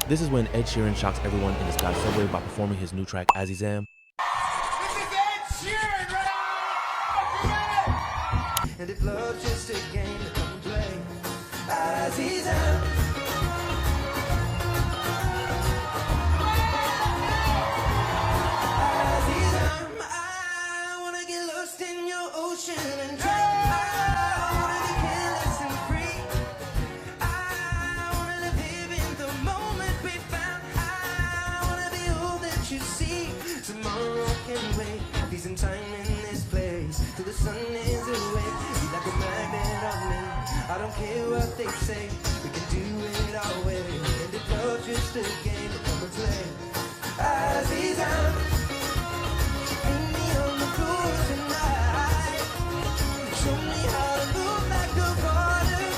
This is when Ed Sheeran shocks everyone in the Sky Subway by performing his new track, Azizam. This is Ed Sheeran, right? And if love's just a game to come and play, Azizam. Azizam, I wanna get lost in your ocean and drown. I wanna be careless and free. I wanna live here in the moment we found. I wanna be all that you see. Tomorrow can wait. Peace and time in this place till the sun is awake. Be like a magnet on me. I don't care what they say. We can do it our way. And if love's just a game to come and play.